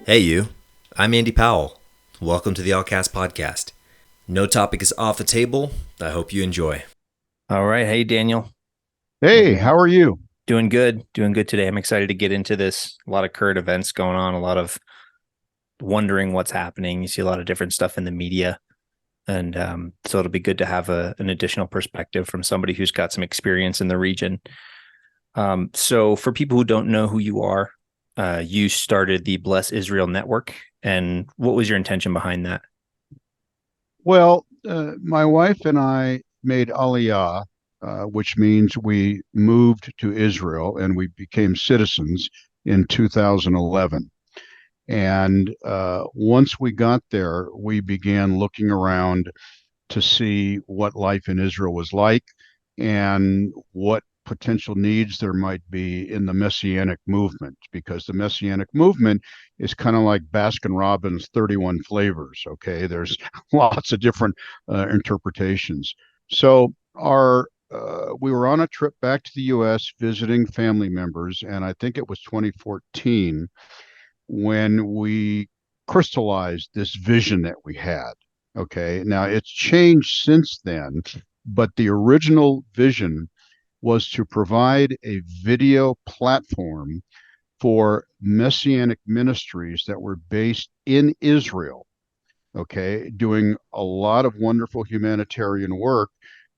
Hey, you. I'm Andy Powell. Welcome to the Allcast Podcast. No topic is off the table. I hope you enjoy. All right. Hey, Daniel. Hey, how are you? Doing good. Doing good today. I'm excited to get into this. A lot of current events going on, a lot of wondering what's happening. You see a lot of different stuff in the media. And so it'll be good to have an additional perspective from somebody who's got some experience in the region. So, for people who don't know who you are, you started the Bless Israel Network. And what was your intention behind that? Well, my wife and I made Aliyah, which means we moved to Israel and we became citizens in 2011. And once we got there, we began looking around to see what life in Israel was like and what potential needs there might be in the Messianic movement, because the Messianic movement is kind of like Baskin Robbins 31 flavors. Okay, there's lots of different interpretations. So our we were on a trip back to the U.S. visiting family members, and I think it was 2014 when we crystallized this vision that we had. Okay, now it's changed since then, but the original vision was to provide a video platform for messianic ministries that were based in Israel, okay, doing a lot of wonderful humanitarian work,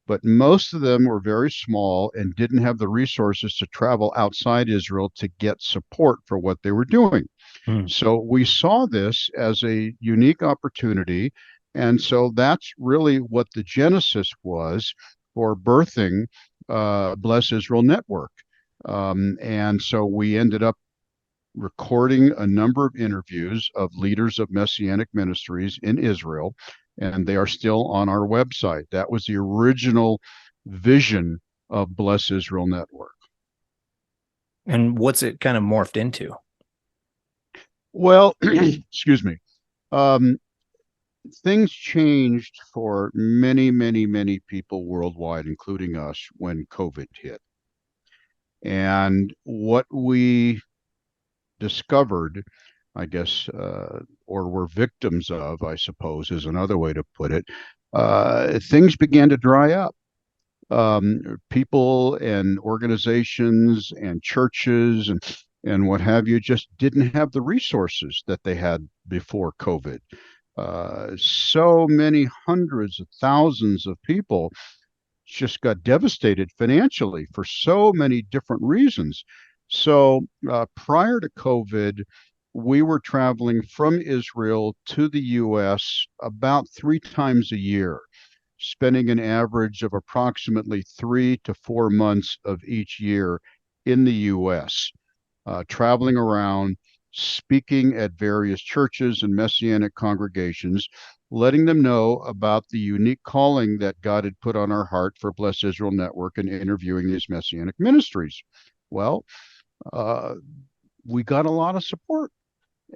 but most of them were very small and didn't have the resources to travel outside Israel to get support for what they were doing. Hmm. So we saw this as a unique opportunity. And so that's really what the genesis was for birthing Bless Israel Network. And so we ended up recording a number of interviews of leaders of Messianic ministries in Israel, and they are still on our website. That was the original vision of Bless Israel Network. And what's it kind of morphed into? Well, excuse me. Um, Things changed for many, many, many people worldwide, including us, when COVID hit. And what we discovered, I guess, or were victims of, I suppose, is another way to put it, things began to dry up. People and organizations and churches and what have you just didn't have the resources that they had before COVID. So many hundreds of thousands of people just got devastated financially for so many different reasons. So prior to COVID, we were traveling from Israel to the US about 3 times a year, spending an average of approximately 3 to 4 months of each year in the US, traveling around, speaking at various churches and messianic congregations, letting them know about the unique calling that God had put on our heart for Bless Israel Network and interviewing these messianic ministries. Well, uh, we got a lot of support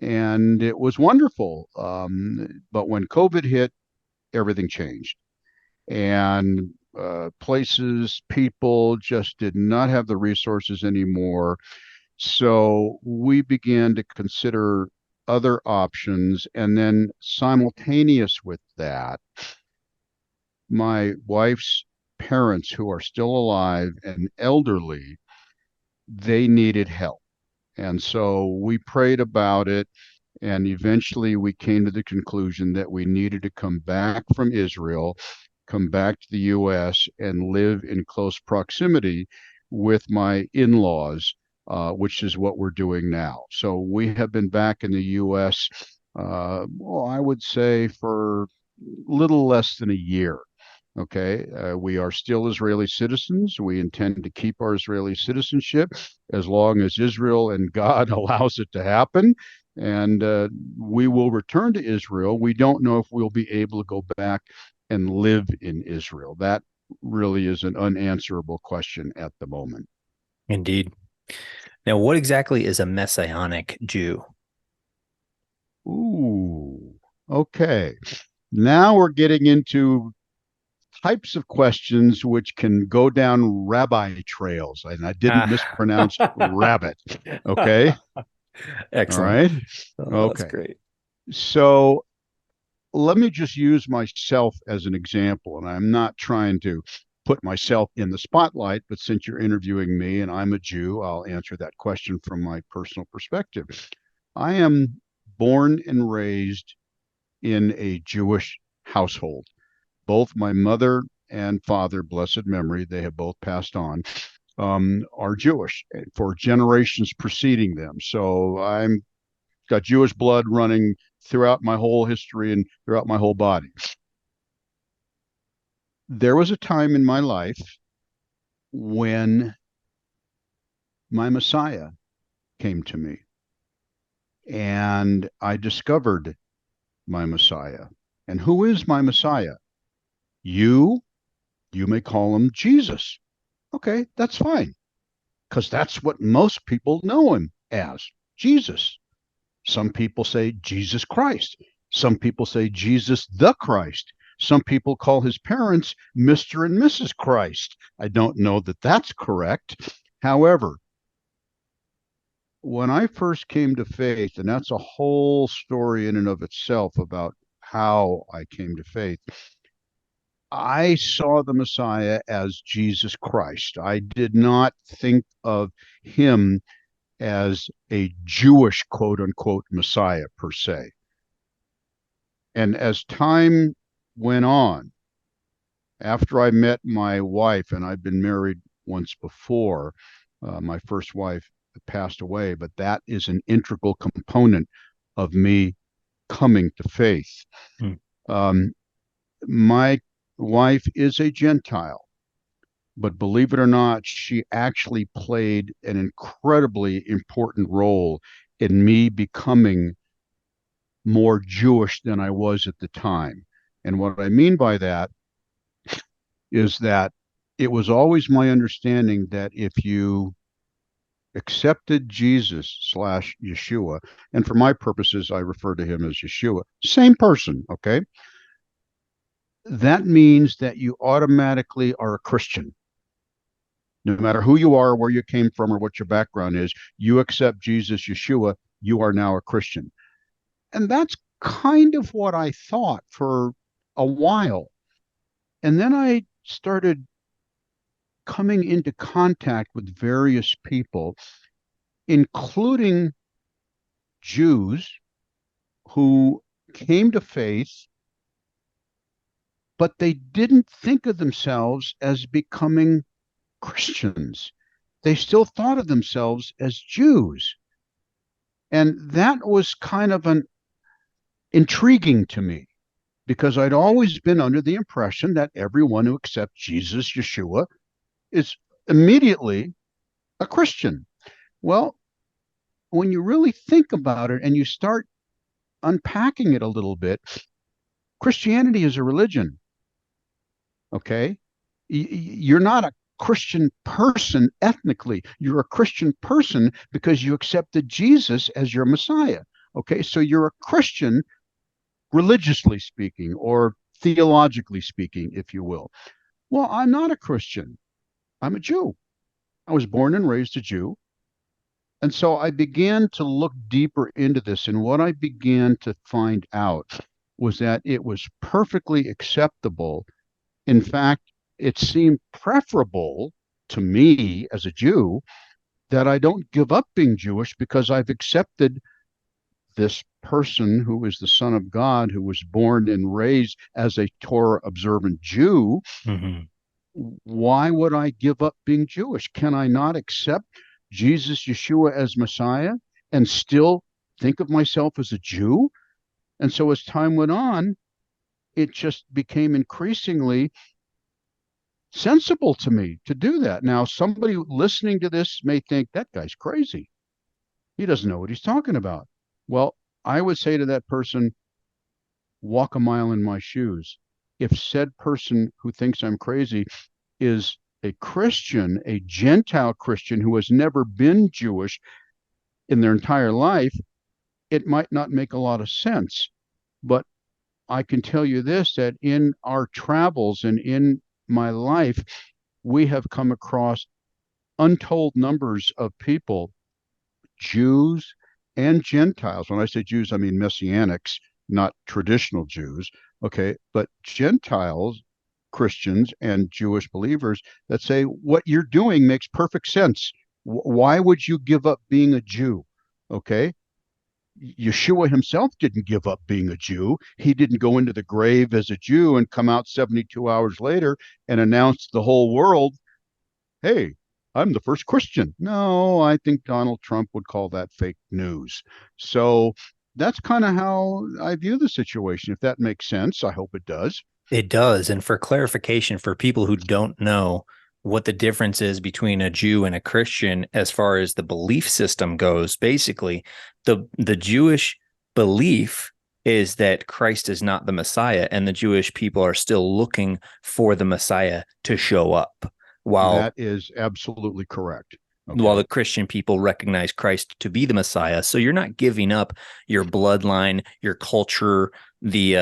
and it was wonderful. But when COVID hit, everything changed. And places, people just did not have the resources anymore. So we began to consider other options. And then simultaneous with that, my wife's parents, who are still alive and elderly, they needed help. And so we prayed about it. And eventually we came to the conclusion that we needed to come back from Israel, come back to the US, and live in close proximity with my in laws, which is what we're doing now. So we have been back in the US, well, I would say for little less than a year. Okay, we are still Israeli citizens. We intend to keep our Israeli citizenship as long as Israel and God allows it to happen. And we will return to Israel. We don't know if we'll be able to go back and live in Israel. That really is an unanswerable question at the moment. Indeed. Now, what exactly is a Messianic Jew? Ooh, okay. Now we're getting into types of questions which can go down rabbi trails. And I didn't Ah. mispronounce rabbit. Okay. All Excellent. right. Oh, that's Okay. great. So let me just use myself as an example. And I'm not trying to put myself in the spotlight, but since you're interviewing me and I'm a Jew, I'll answer that question from my personal perspective. I am born and raised in a Jewish household. Both my mother and father, blessed memory, they have both passed on, are Jewish for generations preceding them. So I'm got Jewish blood running throughout my whole history and throughout my whole body. There was a time in my life when my Messiah came to me and I discovered my Messiah. And who is my Messiah? You, you may call him Jesus. Okay, that's fine, because that's what most people know him as, Jesus. Some people say Jesus Christ. Some people say Jesus the Christ. Some people call his parents Mr. and Mrs. Christ. I don't know that that's correct. However, when I first came to faith, and that's a whole story in and of itself about how I came to faith, I saw the Messiah as Jesus Christ. I did not think of him as a Jewish quote unquote Messiah per se. And as time went on, after I met my wife, and I've been married once before, my first wife passed away, but that is an integral component of me coming to faith. Hmm. My wife is a Gentile, but believe it or not, she actually played an incredibly important role in me becoming more Jewish than I was at the time. And what I mean by that is that it was always my understanding that if you accepted Jesus slash Yeshua, and for my purposes, I refer to him as Yeshua, same person, okay? That means that you automatically are a Christian. No matter who you are, where you came from, or what your background is, you accept Jesus, Yeshua, you are now a Christian. And that's kind of what I thought for a while. And then I started coming into contact with various people, including Jews who came to faith, but they didn't think of themselves as becoming Christians. They still thought of themselves as Jews. And that was kind of an intriguing to me because I'd always been under the impression that everyone who accepts Jesus, Yeshua, is immediately a Christian. Well, when you really think about it and you start unpacking it a little bit, Christianity is a religion. Okay. You're not a Christian person ethnically. You're a Christian person because you accepted Jesus as your Messiah. Okay. So you're a Christian, religiously speaking, or theologically speaking, if you will. Well, I'm not a Christian. I'm a Jew. I was born and raised a Jew. And so I began to look deeper into this. And what I began to find out was that it was perfectly acceptable. In fact, it seemed preferable to me as a Jew that I don't give up being Jewish because I've accepted this person who is the Son of God, who was born and raised as a Torah observant Jew. Mm-hmm. Why would I give up being Jewish? Can I not accept Jesus, Yeshua as Messiah and still think of myself as a Jew? And so as time went on, it just became increasingly sensible to me to do that. Now, somebody listening to this may think that guy's crazy. He doesn't know what he's talking about. Well, I would say to that person, walk a mile in my shoes. If said person who thinks I'm crazy is a Christian, a Gentile Christian who has never been Jewish in their entire life, it might not make a lot of sense. But I can tell you this, that in our travels and in my life, we have come across untold numbers of people, Jews and Gentiles. When I say Jews, I mean Messianics, not traditional Jews. Okay. But Gentiles, Christians, and Jewish believers that say what you're doing makes perfect sense. Why would you give up being a Jew? Okay. Yeshua himself didn't give up being a Jew. He didn't go into the grave as a Jew and come out 72 hours later and announce to the whole world, hey, I'm the first Christian. No, I think Donald Trump would call that fake news. So that's kind of how I view the situation. If that makes sense, I hope it does. It does. And for clarification, for people who don't know what the difference is between a Jew and a Christian as far as the belief system goes, basically, the Jewish belief is that Christ is not the Messiah, and the Jewish people are still looking for the Messiah to show up. That is absolutely correct. Okay. While the Christian people recognize Christ to be the Messiah. So you're not giving up your bloodline, your culture, the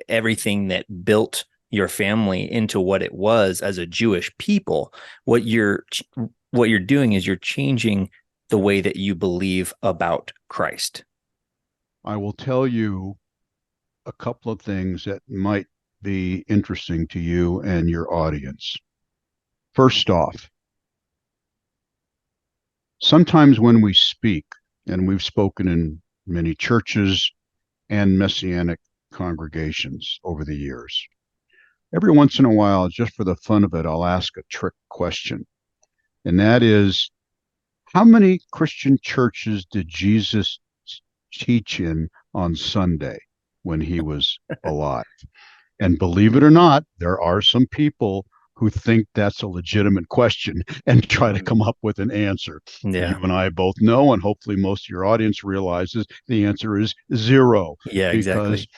everything that built your family into what it was as a Jewish people. What you're doing is you're changing the way that you believe about Christ. I will tell you a couple of things that might be interesting to you and your audience. First off, sometimes when we speak, and we've spoken in many churches and Messianic congregations over the years, every once in a while, just for the fun of it, I'll ask a trick question. And that is, how many Christian churches did Jesus teach in on Sunday when he was alive? And believe it or not, there are some people who think that's a legitimate question and try to come up with an answer. Yeah. You and I both know, and hopefully most of your audience realizes the answer is 0. Yeah, because exactly.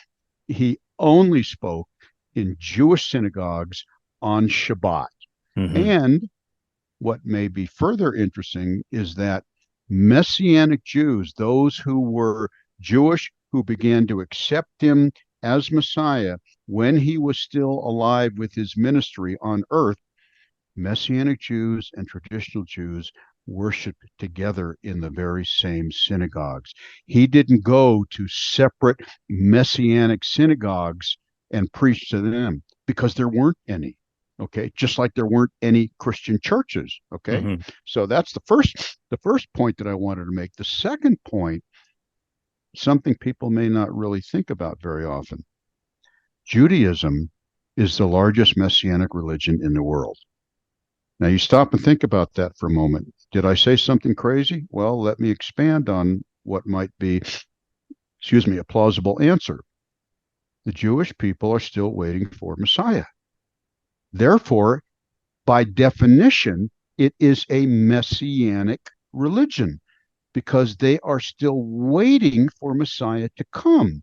He only spoke in Jewish synagogues on Shabbat. Mm-hmm. And what may be further interesting is that Messianic Jews, those who were Jewish, who began to accept him as Messiah when he was still alive with his ministry on earth, Messianic Jews and traditional Jews worshiped together in the very same synagogues. He didn't go to separate Messianic synagogues and preach to them because there weren't any. Okay, just like there weren't any Christian churches. Okay, mm-hmm. So that's the first point that I wanted to make. The second point, something people may not really think about very often. Judaism is the largest Messianic religion in the world. Now you stop and think about that for a moment. Did I say something crazy? Well, let me expand on what might be, a plausible answer. The Jewish people are still waiting for Messiah. Therefore, by definition, it is a Messianic religion because they are still waiting for Messiah to come.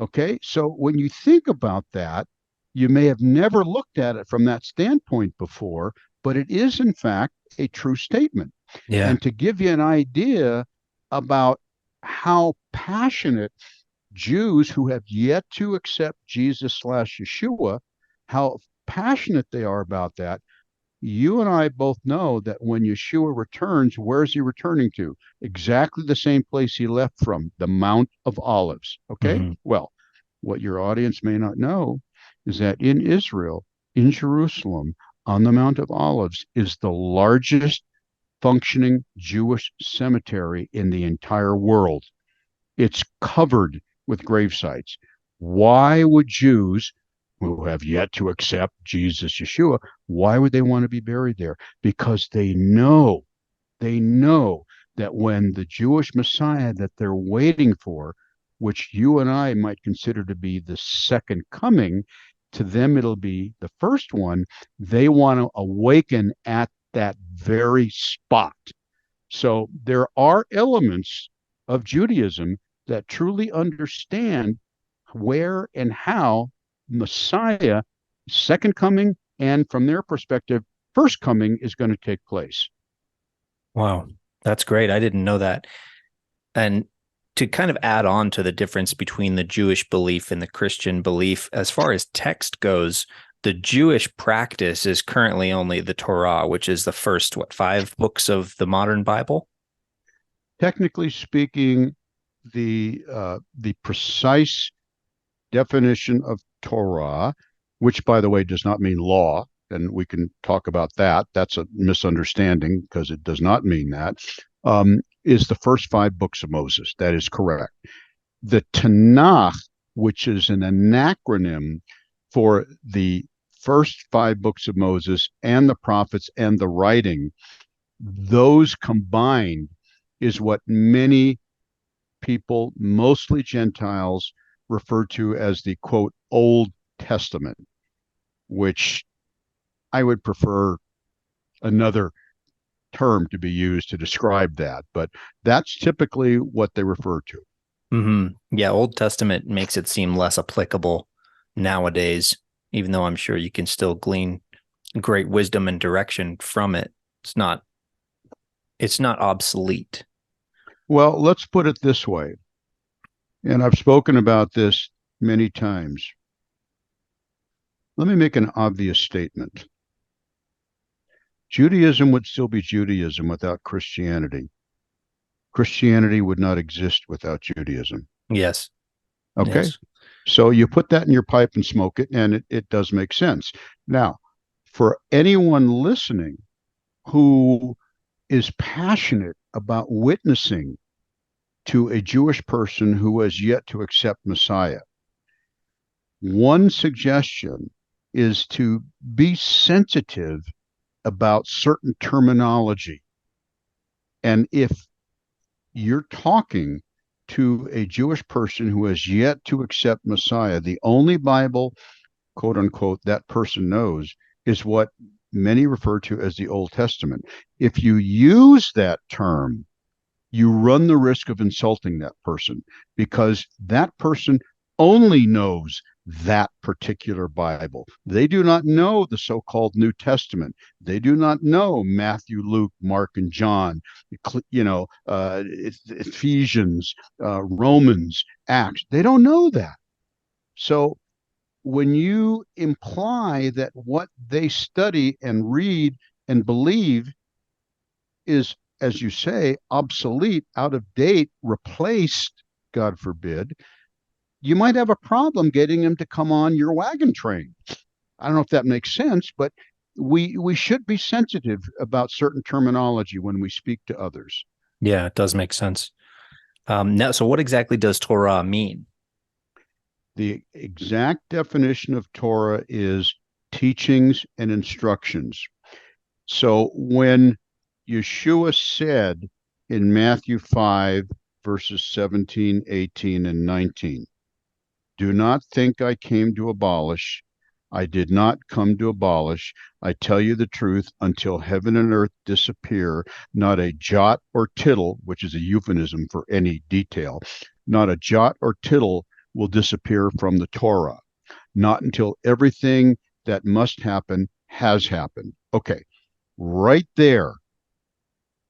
Okay, so when you think about that, you may have never looked at it from that standpoint before, but it is, in fact, a true statement. Yeah. And to give you an idea about how passionate Jews who have yet to accept Jesus/Yeshua, how passionate they are about that, you and I both know that when Yeshua returns, where's he returning to? Exactly the same place he left from, the Mount of Olives. Okay? Mm-hmm. Well, what your audience may not know is that in Israel, in Jerusalem, on the Mount of Olives, is the largest functioning Jewish cemetery in the entire world. It's covered with grave sites. Why would Jews who have yet to accept Jesus, Yeshua, why would they want to be buried there? Because they know that when the Jewish Messiah that they're waiting for, which you and I might consider to be the second coming, to them it'll be the first one. They want to awaken at that very spot. So there are elements of Judaism that truly understand where and how Messiah, second coming, and from their perspective, first coming is going to take place. Wow, that's great. I didn't know that. And to kind of add on to the difference between the Jewish belief and the Christian belief, as far as text goes, the Jewish practice is currently only the Torah, which is the first, 5 books of the modern Bible? Technically speaking, the precise definition of Torah, which, by the way, does not mean law, and we can talk about that. That's a misunderstanding because it does not mean that. Is the first 5 books of Moses. That is correct. The Tanakh, which is an acronym for the first 5 books of Moses and the prophets and the writing, those combined is what many people, mostly Gentiles, refer to as the quote Old Testament, which I would prefer another term to be used to describe that, but that's typically what they refer to. Yeah, Old Testament makes it seem less applicable nowadays, even though I'm sure you can still glean great wisdom and direction from it. It's not obsolete. Well, let's put it this way, and I've spoken about this many times. Let me make an obvious statement. Judaism would still be Judaism without Christianity. Christianity would not exist without Judaism. Yes. Okay. Yes. So you put that in your pipe and smoke it, and it does make sense. Now, for anyone listening who is passionate about witnessing to a Jewish person who has yet to accept Messiah, one suggestion is to be sensitive about certain terminology. And if you're talking to a Jewish person who has yet to accept Messiah, the only Bible, quote unquote, that person knows is what many refer to as the Old Testament. If you use that term, you run the risk of insulting that person because that person only knows that particular Bible. They do not know the so-called New Testament. They do not know Matthew, Luke, Mark, and John, Ephesians, Romans, Acts. They don't know that. So when you imply that what they study and read and believe is, as you say, obsolete, out of date, replaced, God forbid, you might have a problem getting them to come on your wagon train. I don't know if that makes sense, but we should be sensitive about certain terminology when we speak to others. Yeah, it does make sense. Now, so what exactly does Torah mean? The exact definition of Torah is teachings and instructions. So when Yeshua said in Matthew 5, verses 17, 18, and 19, "Do not think I came to abolish. I did not come to abolish. I tell you the truth, until heaven and earth disappear, not a jot or tittle," which is a euphemism for any detail, "not a jot or tittle will disappear from the Torah, not until everything that must happen has happened." Okay, right there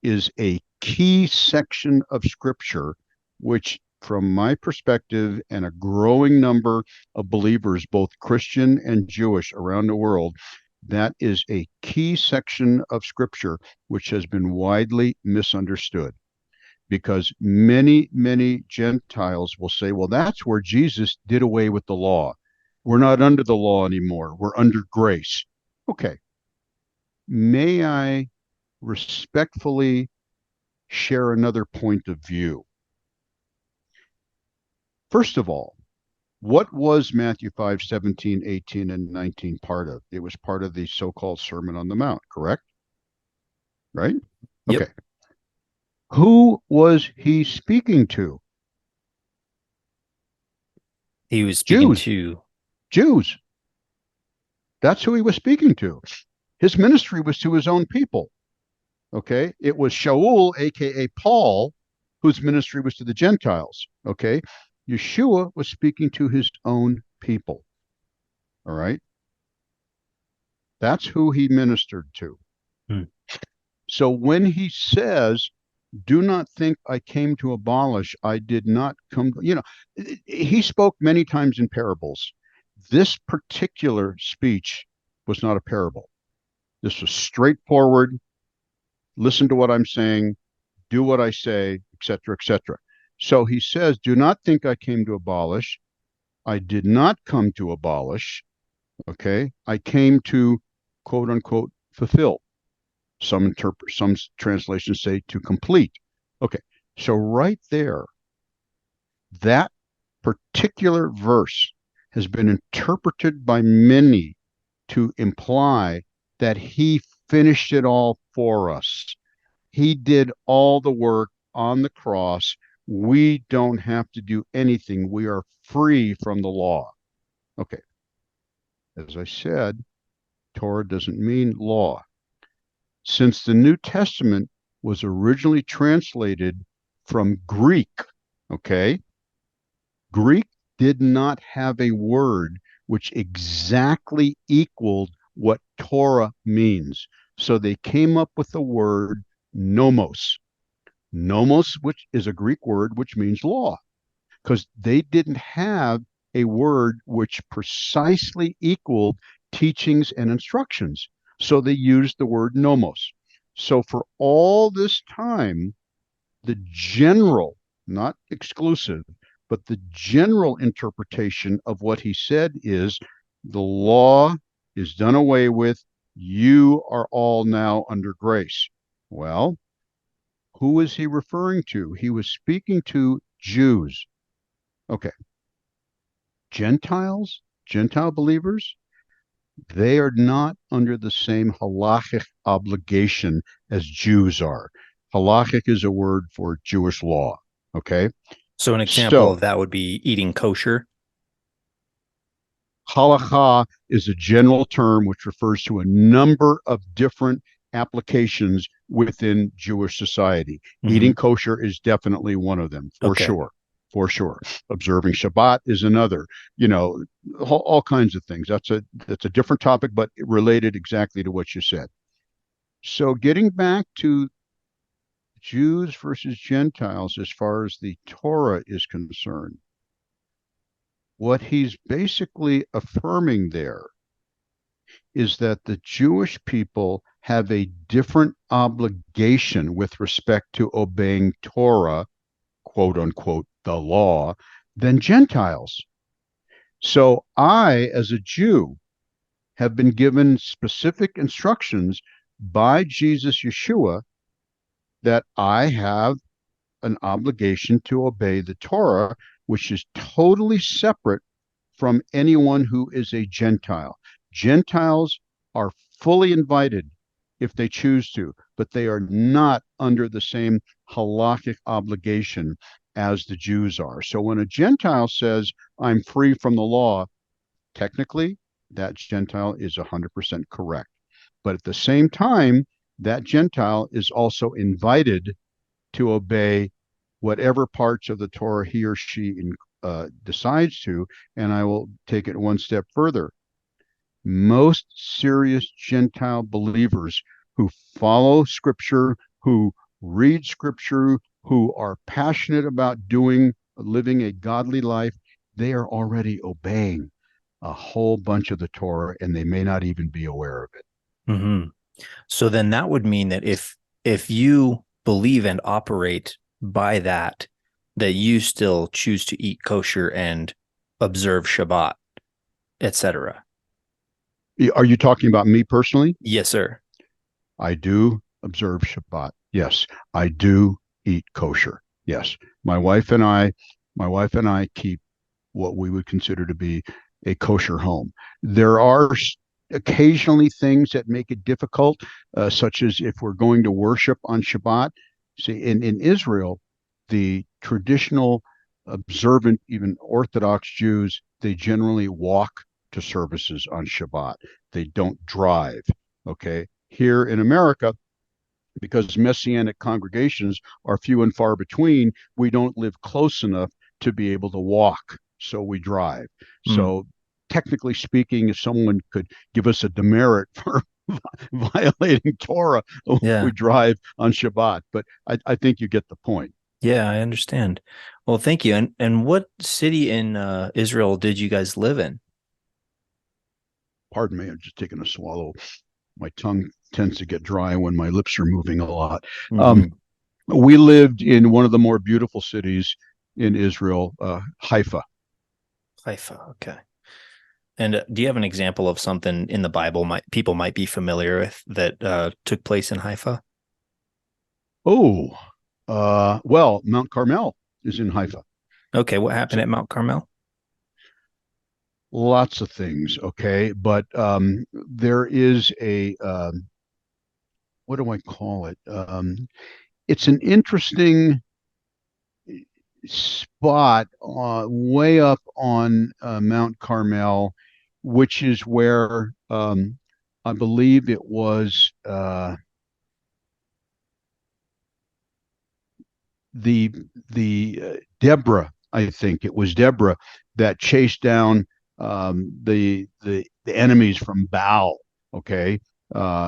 is a key section of Scripture, which, from my perspective and a growing number of believers, both Christian and Jewish around the world, that is a key section of Scripture which has been widely misunderstood. Because many, many Gentiles will say, well, that's where Jesus did away with the law. We're not under the law anymore. We're under grace. Okay. May I respectfully share another point of view? First of all, what was Matthew 5, 17, 18, and 19 part of? It was part of the so-called Sermon on the Mount, correct? Right? Yep. Okay. Who was he speaking to? He was speaking Jews. to Jews. That's who he was speaking to. His ministry was to his own people. Okay. It was Shaul, aka Paul, whose ministry was to the Gentiles. Okay. Yeshua was speaking to his own people. All right. That's who he ministered to. Hmm. So when he says, "Do not think I came to abolish, I did not come," he spoke many times in parables. This particular speech was not a parable. This was straightforward. Listen to what I'm saying, do what I say, cetera, et cetera. So he says, do not think I came to abolish. I did not come to abolish. Okay. I came to, quote unquote, fulfill. Some translations say to complete. Okay. So right there, that particular verse has been interpreted by many to imply that he finished it all for us. He did all the work on the cross. We don't have to do anything. We are free from the law. Okay. As I said, Torah doesn't mean law. Since the New Testament was originally translated from Greek, okay, Greek did not have a word which exactly equaled what Torah means. So they came up with the word nomos. Nomos, which is a Greek word which means law, because they didn't have a word which precisely equaled teachings and instructions. So they used the word nomos. So for all this time, the general, not exclusive, but the general interpretation of what he said is the law is done away with. You are all now under grace. Well, who is he referring to? He was speaking to Jews. Okay. Gentiles, Gentile believers, they are not under the same halachic obligation as Jews are. Halachic is a word for Jewish law. Okay. So an example So of that would be eating kosher. halakha is a general term which refers to a number of different applications within Jewish society. Mm-hmm. Eating kosher is definitely one of them, for Okay. sure. For sure. Observing Shabbat is another. All kinds of things. That's a different topic, but related exactly to what you said. So getting back to Jews versus Gentiles as far as the Torah is concerned, what he's basically affirming there is that the Jewish people have a different obligation with respect to obeying Torah, quote unquote, the law, than Gentiles. So I, as a Jew, have been given specific instructions by Jesus Yeshua that I have an obligation to obey the Torah, which is totally separate from anyone who is a Gentile. Gentiles are fully invited if they choose to, but they are not under the same halakhic obligation as the Jews are. So when a Gentile says, I'm free from the law, technically, that Gentile is 100% correct. But at the same time, that Gentile is also invited to obey whatever parts of the Torah he or she decides to. And I will take it one step further. Most serious Gentile believers who follow Scripture, who read Scripture, who are passionate about living a godly life, they are already obeying a whole bunch of the Torah, and they may not even be aware of it. Mm-hmm. So then that would mean that if you believe and operate by that you still choose to eat kosher and observe Shabbat, etc. Are you talking about me personally? Yes, sir. I do observe Shabbat. Yes, I do eat kosher. Yes, my wife and I keep what we would consider to be a kosher home. There are occasionally things that make it difficult, such as if we're going to worship on Shabbat. See, in Israel, the traditional observant, even Orthodox Jews, they generally walk to services on Shabbat. They don't drive. Okay. Here in America, because Messianic congregations are few and far between, we don't live close enough to be able to walk. So we drive. So technically speaking, if someone could give us a demerit for violating Torah, Yeah. we drive on Shabbat. But I think you get the point. Yeah, I understand. Well, thank you. And what city in Israel did you guys live in? Pardon me, I'm just taking a swallow. My tongue tends to get dry when my lips are moving a lot. Mm-hmm. We lived in one of the more beautiful cities in Israel, Haifa. Haifa. Okay. And do you have an example of something in the Bible people might be familiar with that took place in Haifa? Oh, well, Mount Carmel is in Haifa. Okay, what happened So at Mount Carmel? lots of things, okay, but there is a what do I call it? It's an interesting spot way up on Mount Carmel, which is where I believe it was the Deborah. I think it was Deborah that chased down the enemies from Baal. Okay,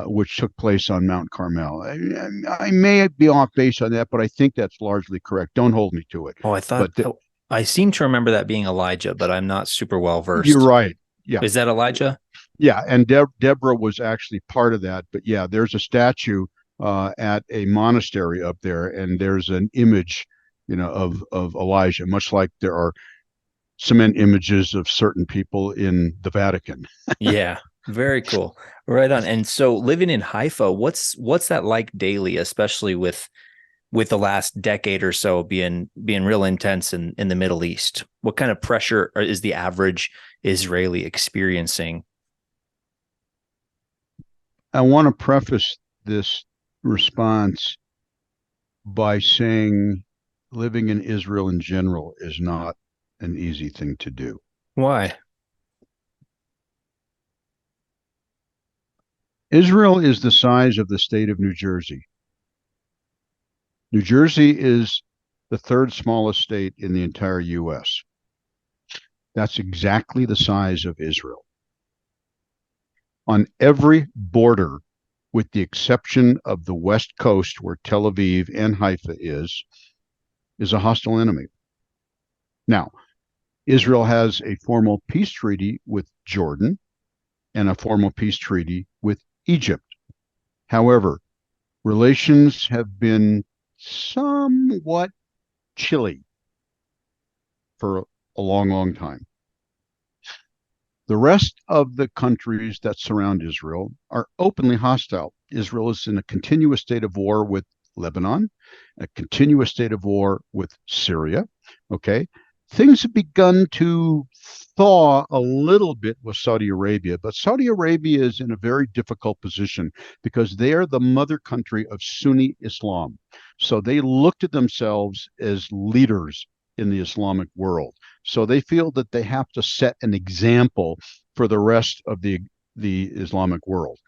which took place on Mount Carmel. I may be off base on that, but I think that's largely correct. Don't hold me to it. Oh, I thought But I seem to remember that being Elijah, but I'm not super well you're versed. right. Yeah, Is that Elijah? yeah, and Deborah was actually part of that. But yeah, there's a statue at a monastery up there, and there's an image, of Elijah, much like there are cement images of certain people in the Vatican. Yeah, very cool. Right on. And so living in Haifa, what's that like daily, especially with the last decade or so being real intense in the Middle East? What kind of pressure is the average Israeli experiencing? I want to preface this response by saying living in Israel in general is not an easy thing to do. Why? Israel is the size of the state of New Jersey. New Jersey is the third smallest state in the entire U.S. That's exactly the size of Israel. On every border, with the exception of the West Coast, where Tel Aviv and Haifa is a hostile enemy. Now, Israel has a formal peace treaty with Jordan and a formal peace treaty with Egypt. However, relations have been somewhat chilly for a long, long time. The rest of the countries that surround Israel are openly hostile. Israel is in a continuous state of war with Lebanon, a continuous state of war with Syria. Okay. Things have begun to thaw a little bit with Saudi Arabia, but Saudi Arabia is in a very difficult position because they are the mother country of Sunni Islam. So they look to themselves as leaders in the Islamic world. So they feel that they have to set an example for the rest of the Islamic world.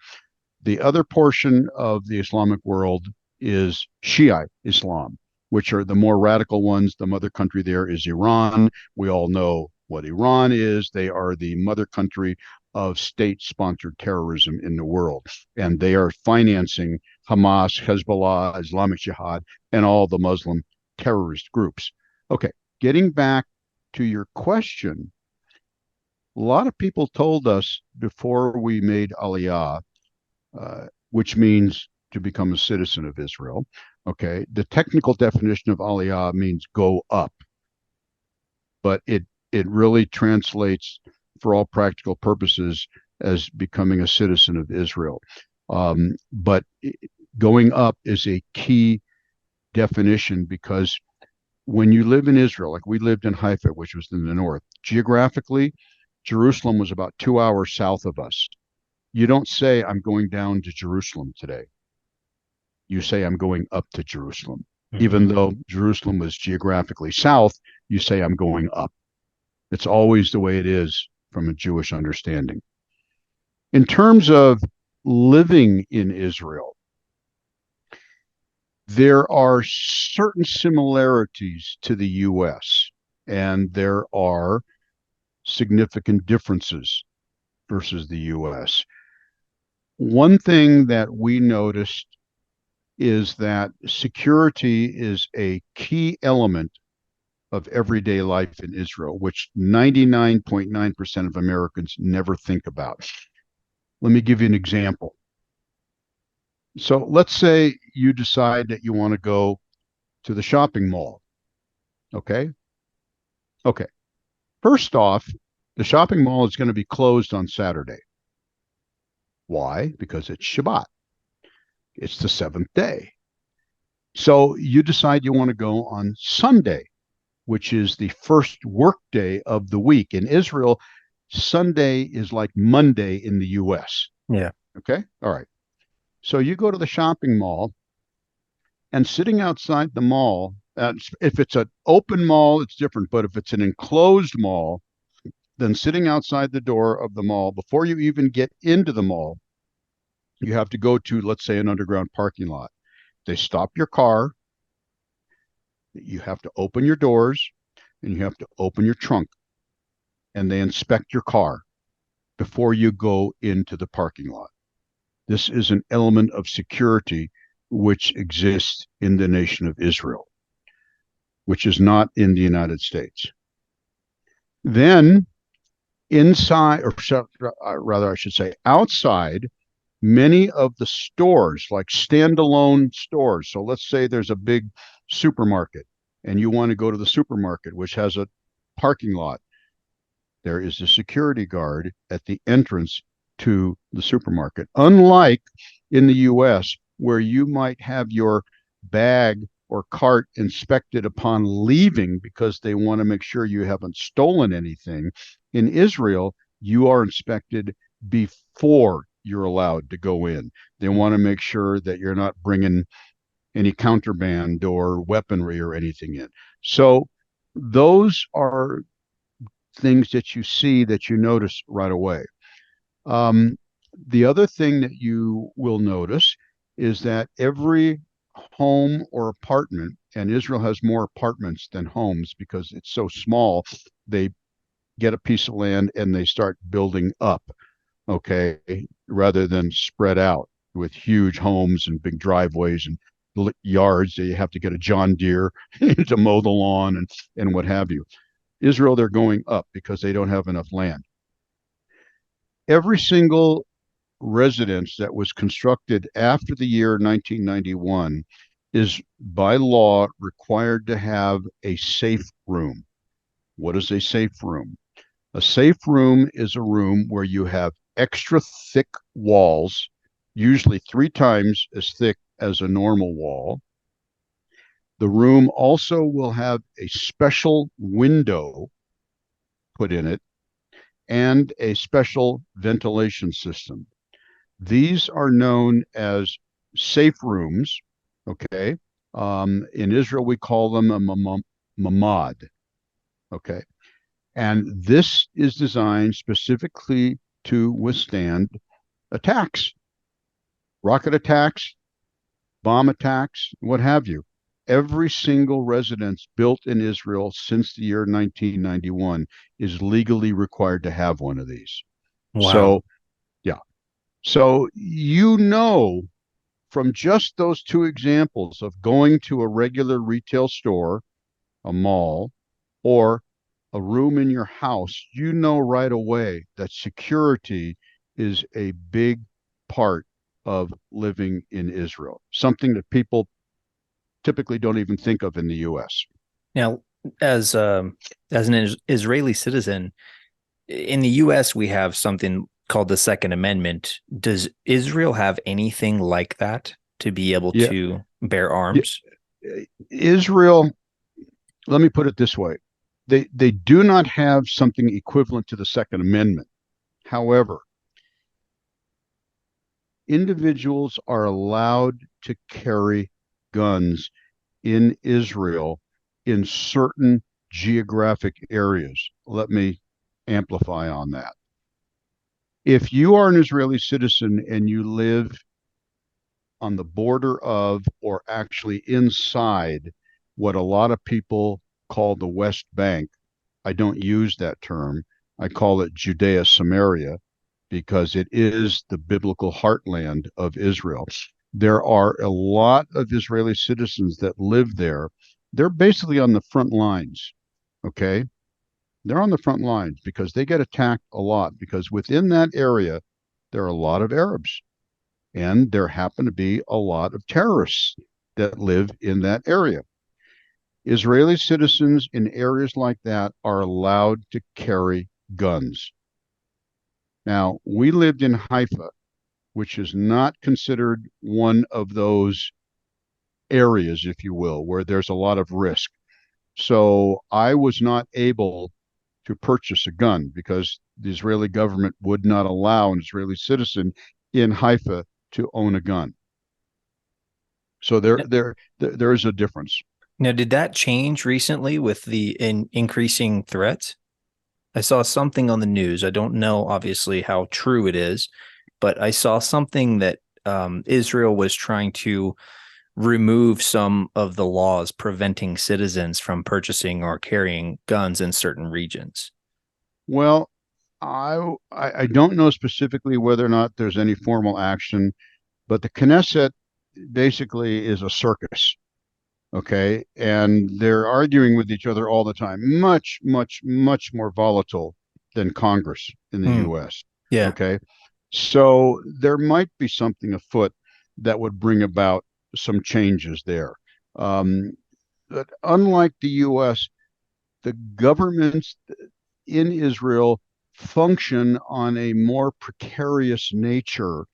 The other portion of the Islamic world is Shiite Islam, which are the more radical ones. The mother country there is Iran. We all know what Iran is. They are the mother country of state-sponsored terrorism in the world, and they are financing Hamas, Hezbollah, Islamic Jihad, and all the Muslim terrorist groups. Okay, getting back to your question, a lot of people told us before we made Aliyah, which means to become a citizen of Israel. Okay, the technical definition of Aliyah means go up, but it really translates for all practical purposes as becoming a citizen of Israel. But going up is a key definition because when you live in Israel, like we lived in Haifa, which was in the north, geographically, Jerusalem was about 2 hours south of us. You don't say, I'm going down to Jerusalem today. You say, I'm going up to Jerusalem. Mm-hmm. Even though Jerusalem was geographically south, you say, I'm going up. It's always the way it is from a Jewish understanding. In terms of living in Israel, there are certain similarities to the U.S., and there are significant differences versus the U.S. One thing that we noticed is that security is a key element of everyday life in Israel, which 99.9% of Americans never think about. Let me give you an example. So let's say you decide that you want to go to the shopping mall. Okay. Okay. First off, the shopping mall is going to be closed on Saturday. Why? Because it's Shabbat. It's the seventh day. So you decide you want to go on Sunday, which is the first work day of the week. In Israel, Sunday is like Monday in the US. Yeah. Okay. All right. So you go to the shopping mall, and sitting outside the mall, if it's an open mall, it's different. But if it's an enclosed mall, then sitting outside the door of the mall, before you even get into the mall, you have to go to, let's say, an underground parking lot. They stop your car. You have to open your doors and you have to open your trunk, and they inspect your car before you go into the parking lot. This is an element of security which exists in the nation of Israel, which is not in the United States. Then inside, or rather, I should say, outside, many of the stores, like standalone stores. So let's say there's a big supermarket and you want to go to the supermarket, which has a parking lot. There is a security guard at the entrance to the supermarket. Unlike in the US, where you might have your bag or cart inspected upon leaving because they want to make sure you haven't stolen anything, in Israel, you are inspected before you're allowed to go in. They want to make sure that you're not bringing any contraband or weaponry or anything in. So those are things that you see that you notice right away. Um, the other thing that you will notice is that every home or apartment, and Israel has more apartments than homes because it's so small, they get a piece of land and they start building up, okay, rather than spread out with huge homes and big driveways and yards that you have to get a John Deere to mow the lawn and what have you. Israel, they're going up because they don't have enough land. Every single residence that was constructed after the year 1991 is by law required to have a safe room. What is a safe room? A safe room is a room where you have extra thick walls, usually 3 times as thick as a normal wall. The room also will have a special window put in it and a special ventilation system. These are known as safe rooms, okay? In Israel, we call them a mamad, okay? And this is designed specifically to withstand attacks, rocket attacks, bomb attacks, what have you. Every single residence built in Israel since the year 1991 is legally required to have one of these. Wow. So, yeah. So, you know, from just those 2 examples of going to a regular retail store, a mall, or a room in your house, you know right away that security is a big part of living in Israel, something that people typically don't even think of in the US. Now, as an Israeli citizen, in the US, we have something called the Second Amendment. Does Israel have anything like that to be able Yeah. to bear arms? Israel, let me put it this way. They do not have something equivalent to the Second Amendment. However, individuals are allowed to carry guns in Israel in certain geographic areas. Let me amplify on that. If you are an Israeli citizen and you live on the border of, or actually inside, what a lot of people call the West Bank, I don't use that term. I call it Judea Samaria because it is the biblical heartland of Israel. There are a lot of Israeli citizens that live there. They're basically on the front lines, okay? They're on the front lines because they get attacked a lot because within that area, there are a lot of Arabs and there happen to be a lot of terrorists that live in that area. Israeli citizens in areas like that are allowed to carry guns. Now, we lived in Haifa, which is not considered one of those areas, if you will, where there's a lot of risk. So I was not able to purchase a gun because the Israeli government would not allow an Israeli citizen in Haifa to own a gun. So there is a difference. Now, did that change recently with the increasing threats? I saw something on the news. I don't know, obviously, how true it is, but I saw something that Israel was trying to remove some of the laws preventing citizens from purchasing or carrying guns in certain regions. Well, I don't know specifically whether or not there's any formal action, but the Knesset basically is a circus. Okay. And they're arguing with each other all the time, much, much, much more volatile than Congress in the US. Yeah. Okay. So there might be something afoot that would bring about some changes there. But unlike the US, the governments in Israel function on a more precarious nature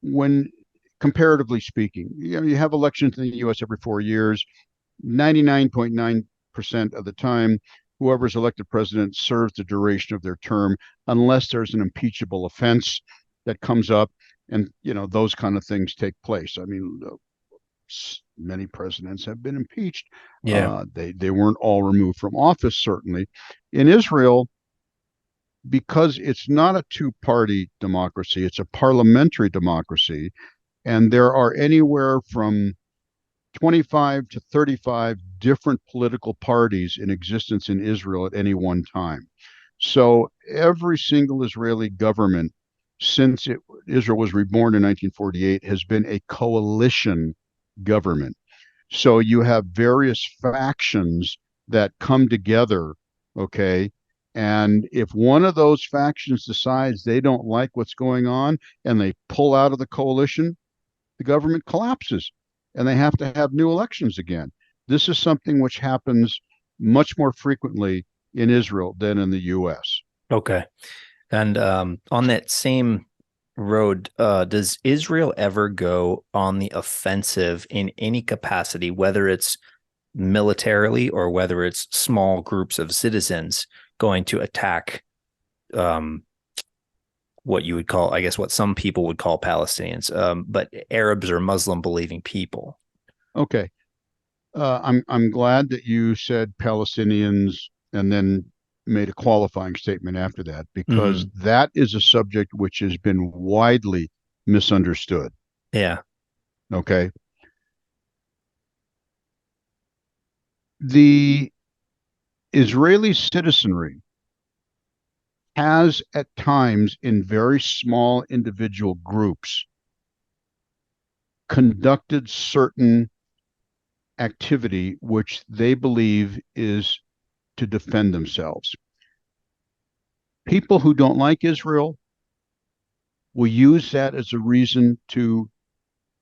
when comparatively speaking. You have elections in the US every 4 years. 99.9% of the time, whoever's elected president serves the duration of their term, unless there's an impeachable offense that comes up, and those kind of things take place. I mean, many presidents have been impeached. Yeah. They weren't all removed from office, certainly. In Israel, because it's not a two-party democracy, it's a parliamentary democracy, and there are anywhere from 25 to 35 different political parties in existence in Israel at any one time. So every single Israeli government since Israel was reborn in 1948 has been a coalition government. So you have various factions that come together, okay? And if one of those factions decides they don't like what's going on and they pull out of the coalition, the government collapses and they have to have new elections again. This is something which happens much more frequently in Israel than in the US. Okay. And on that same road, does Israel ever go on the offensive in any capacity, whether it's militarily or whether it's small groups of citizens going to attack what you would call, I guess, what some people would call Palestinians, but Arabs or Muslim believing people? Okay. I'm glad that you said Palestinians and then made a qualifying statement after that, because that is a subject which has been widely misunderstood. Yeah. Okay. The Israeli citizenry has at times in very small individual groups conducted certain activity which they believe is to defend themselves. People who don't like Israel will use that as a reason to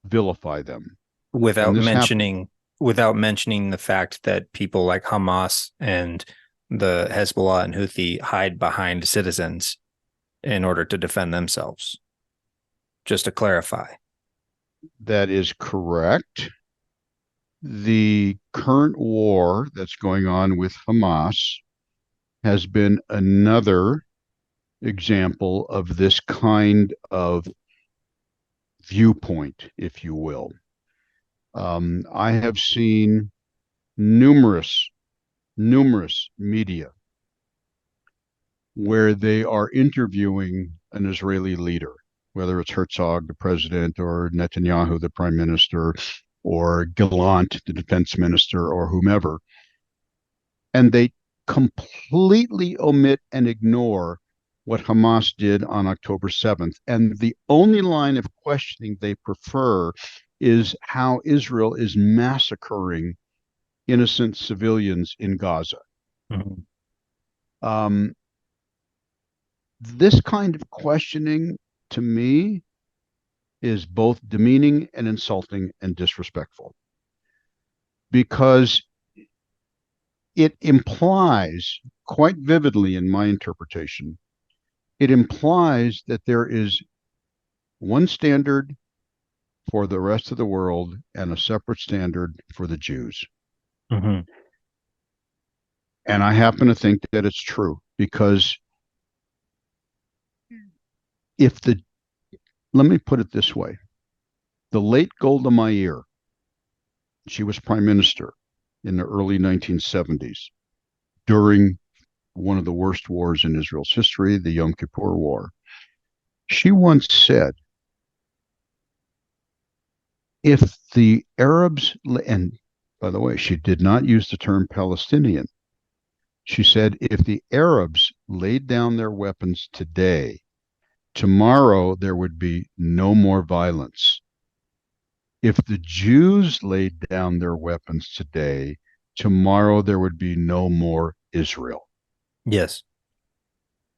vilify them. Without mentioning the fact that people like Hamas and the Hezbollah and Houthi hide behind citizens in order to defend themselves. Just to clarify. That is correct. The current war that's going on with Hamas has been another example of this kind of viewpoint, if you will. I have seen numerous media where they are interviewing an Israeli leader, whether it's Herzog, the president, or Netanyahu, the prime minister, or Gallant, the defense minister, or whomever. And they completely omit and ignore what Hamas did on October 7th. And the only line of questioning they prefer is how Israel is massacring innocent civilians in Gaza. This kind of questioning, to me, is both demeaning and insulting and disrespectful. Because it implies quite vividly in my interpretation, it implies that there is one standard for the rest of the world and a separate standard for the Jews. Mm-hmm. And I happen to think that it's true because if the, let me put it this way, the late Golda Meir, she was prime minister in the early 1970s during one of the worst wars in Israel's history, the Yom Kippur War. She once said, if the Arabs, and by the way, she did not use the term Palestinian. She said, if the Arabs laid down their weapons today, tomorrow there would be no more violence. If the Jews laid down their weapons today, tomorrow there would be no more Israel. Yes.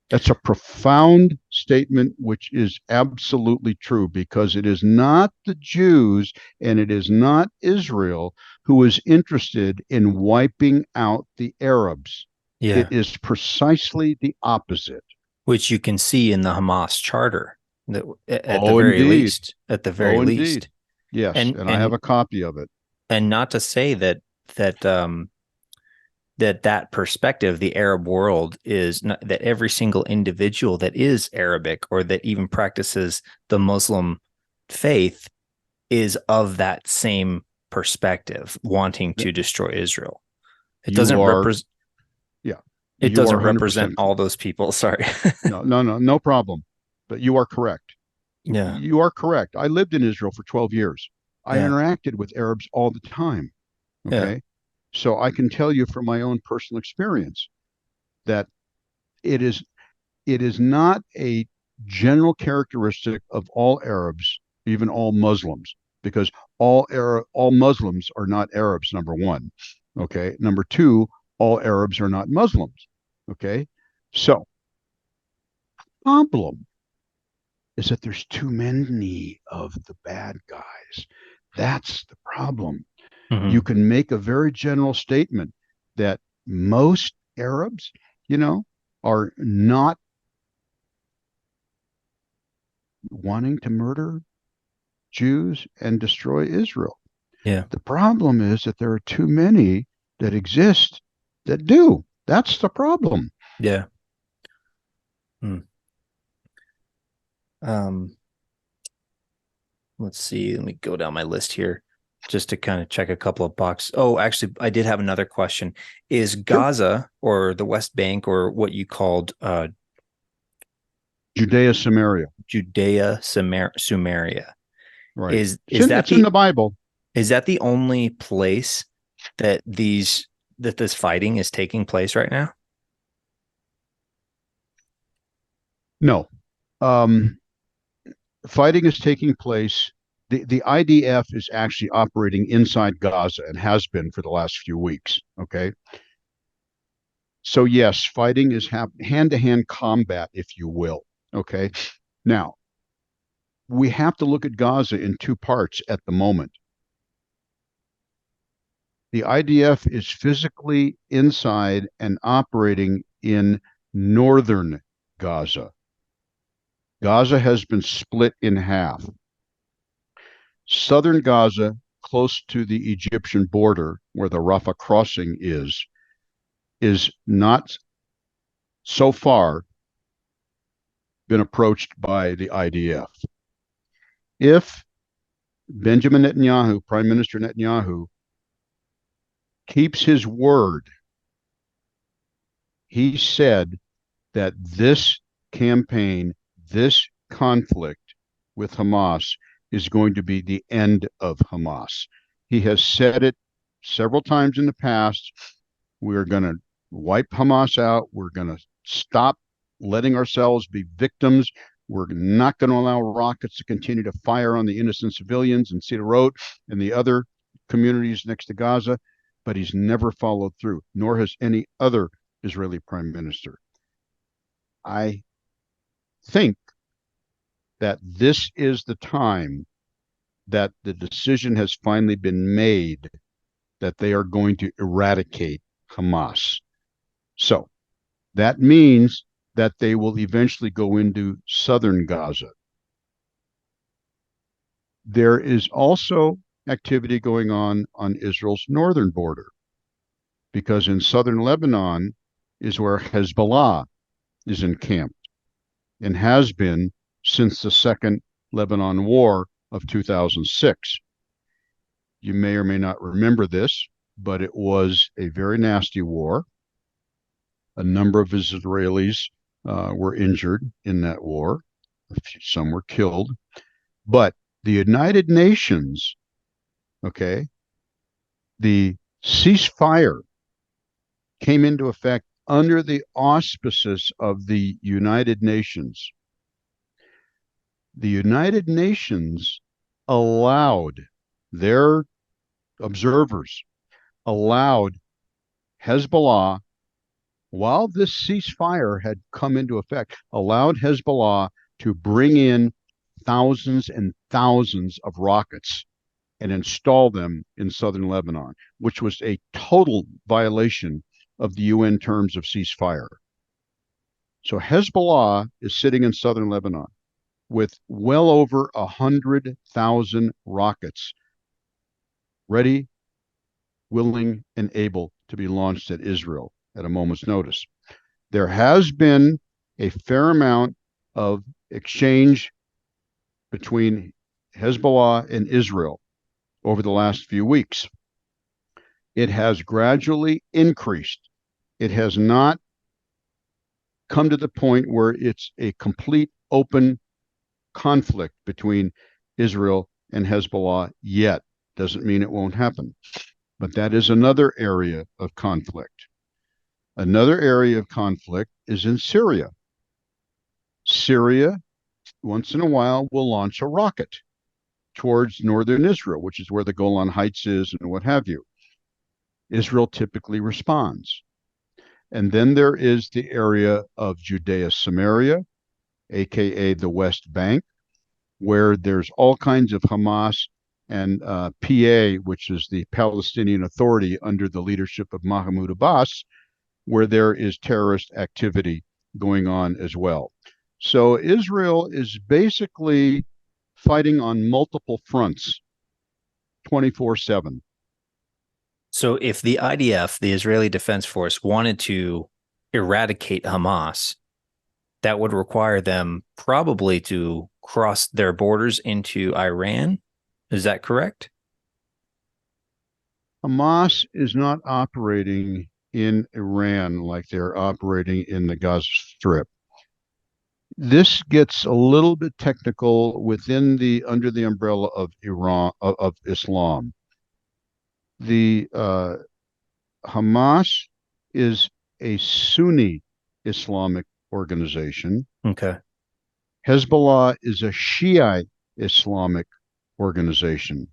That's a profound statement, which is absolutely true, because it is not the Jews and it is not Israel who is interested in wiping out the Arabs. Yeah. It is precisely the opposite. Which you can see in the Hamas charter, that at the Oh, very indeed. least, at the very Oh, least. indeed. Yes. And And I have and a copy of it. and not to say that that perspective, the Arab world, is not, that every single individual that is Arabic or that even practices the Muslim faith is of that same perspective, wanting to destroy Israel. It You doesn't are, represent. yeah, It you are doesn't 100% represent all correct. those people. Sorry. No problem. But you are correct. Yeah. You are correct. I lived in Israel for 12 years. I Yeah. interacted with Arabs all the time. Yeah. Okay. So I can tell you from my own personal experience that it is it is not a general characteristic of all Arabs, even all Muslims, because all Muslims are not Arabs, number one. Okay. Number two, all Arabs are not Muslims. Okay. So problem is that there's too many of the bad guys. That's the problem. You Mm-hmm. can make a very general statement that most Arabs, you know, are not wanting to murder Jews and destroy Israel. Yeah. The problem is that there are too many that exist that do. That's the problem. Yeah. Hmm. Um, let's see. Let me go down my list here just to kind of check a couple of boxes. Oh, actually, I did have another question. Is Sure. Gaza or the West Bank or what you called Judea, Samaria. Judea Sumeria, Right. is that It's in the the Bible. is that the only place that this fighting is taking place right now? No. Um, Fighting is taking place. The IDF is actually operating inside Gaza and has been for the last few weeks. Okay. So, yes, fighting is hand to hand combat, if you will. Okay. Now, we have to look at Gaza in two parts at the moment. The IDF is physically inside and operating in northern Gaza. Gaza has been split in half. Southern Gaza, close to the Egyptian border, where the Rafah crossing is not so far been approached by the IDF. If Benjamin Netanyahu, Prime Minister Netanyahu, keeps his word, he said that this campaign, this conflict with Hamas is going to be the end of Hamas. He has said it several times in the past. We're going to wipe Hamas out. We're going to stop letting ourselves be victims. We're not going to allow rockets to continue to fire on the innocent civilians in Cedar Road and the other communities next to Gaza. But he's never followed through, nor has any other Israeli prime minister. I think that this is the time that the decision has finally been made that they are going to eradicate Hamas. So that means that they will eventually go into southern Gaza. There is also activity going on Israel's northern border, because in southern Lebanon is where Hezbollah is encamped and has been since the Second Lebanon War of 2006. You may or may not remember this, but it was a very nasty war. A number of Israelis were injured in that war. Some were killed. But the United Nations, okay, the ceasefire came into effect under the auspices of the United Nations. The United Nations allowed their observers, allowed Hezbollah, while this ceasefire had come into effect, allowed Hezbollah to bring in thousands and thousands of rockets and install them in southern Lebanon, which was a total violation of the UN terms of ceasefire. So Hezbollah is sitting in southern Lebanon with well over 100,000 rockets ready, willing, and able to be launched at Israel at a moment's notice. There has been a fair amount of exchange between Hezbollah and Israel over the last few weeks. It has gradually increased. It has not come to the point where it's a complete open conflict between Israel and Hezbollah yet. Doesn't mean it won't happen. But that is another area of conflict. Another area of conflict is in Syria. Syria, once in a while, will launch a rocket towards northern Israel, which is where the Golan Heights is and what have you. Israel typically responds. And then there is the area of Judea Samaria, aka the West Bank, where there's all kinds of Hamas and PA, which is the Palestinian Authority under the leadership of Mahmoud Abbas, where there is terrorist activity going on as well. So Israel is basically fighting on multiple fronts 24/7. So if the IDF, the Israeli Defense Force, wanted to eradicate Hamas, that would require them probably to cross their borders into Iran. Is that correct? Hamas is not operating in Iran like they're operating in the Gaza Strip. This gets a little bit technical under the umbrella of Iran of Islam. The Hamas is a Sunni Islamic organization. Okay. Hezbollah is a Shiite Islamic organization.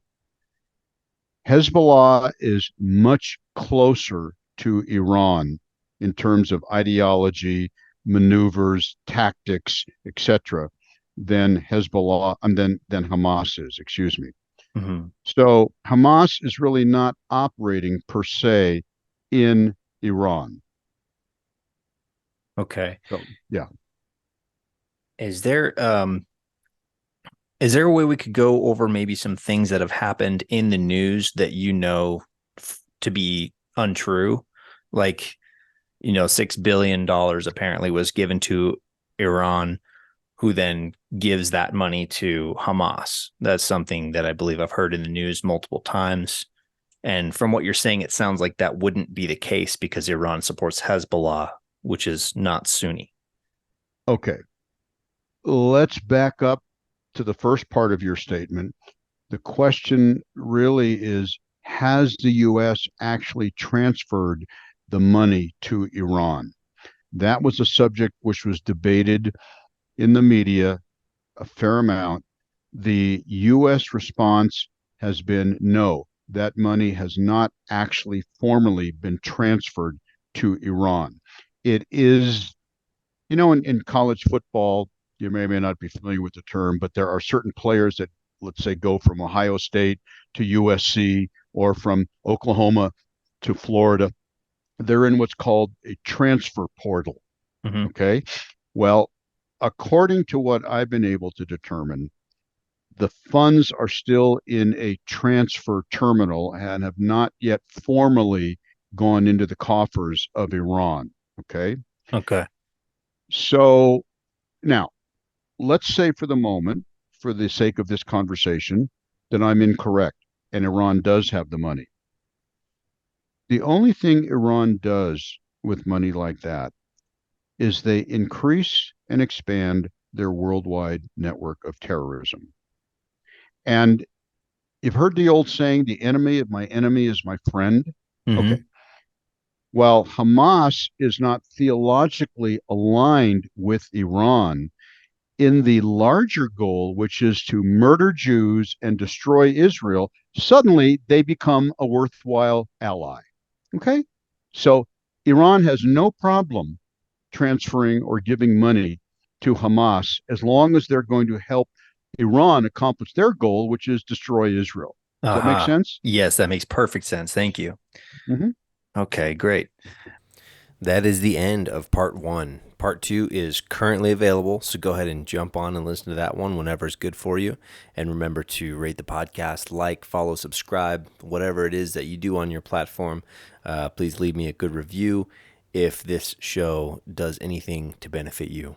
Hezbollah is much closer to Iran in terms of ideology, maneuvers, tactics, etc., than Hezbollah and than Hamas is. Excuse me. Mm-hmm. So Hamas is really not operating per se in Iran. Okay. So yeah. Is there a way we could go over maybe some things that have happened in the news that to be untrue? Like, $6 billion apparently was given to Iran, who then gives that money to Hamas. That's something that I believe I've heard in the news multiple times. And from what you're saying, it sounds like that wouldn't be the case because Iran supports Hezbollah, which is not Sunni. Okay. Let's back up to the first part of your statement. The question really is, has the U.S. actually transferred the money to Iran? That was a subject which was debated in the media a fair amount. The U.S. response has been no, that money has not actually formally been transferred to Iran. It is, in college football, you may or may not be familiar with the term, but there are certain players that, let's say, go from Ohio State to USC or from Oklahoma to Florida. they're in what's called a transfer portal. Mm-hmm. Okay. Well, according to what I've been able to determine, the funds are still in a transfer terminal and have not yet formally gone into the coffers of Iran. Okay. Okay. So now, let's say for the moment, for the sake of this conversation, that I'm incorrect and Iran does have the money. The only thing Iran does with money like that is they increase and expand their worldwide network of terrorism. And you've heard the old saying, the enemy of my enemy is my friend. Mm-hmm. Okay. While Hamas is not theologically aligned with Iran in the larger goal, which is to murder Jews and destroy Israel, suddenly they become a worthwhile ally. Okay. So Iran has no problem transferring or giving money to Hamas as long as they're going to help Iran accomplish their goal, which is destroy Israel. Does that make Uh-huh. sense? Yes, that makes perfect sense. Thank you. Mm-hmm. Okay, great. That is the end of part 1. Part 2 is currently available, so go ahead and jump on and listen to that one whenever it's good for you. And remember to rate the podcast, like, follow, subscribe, whatever it is that you do on your platform. Please leave me a good review if this show does anything to benefit you.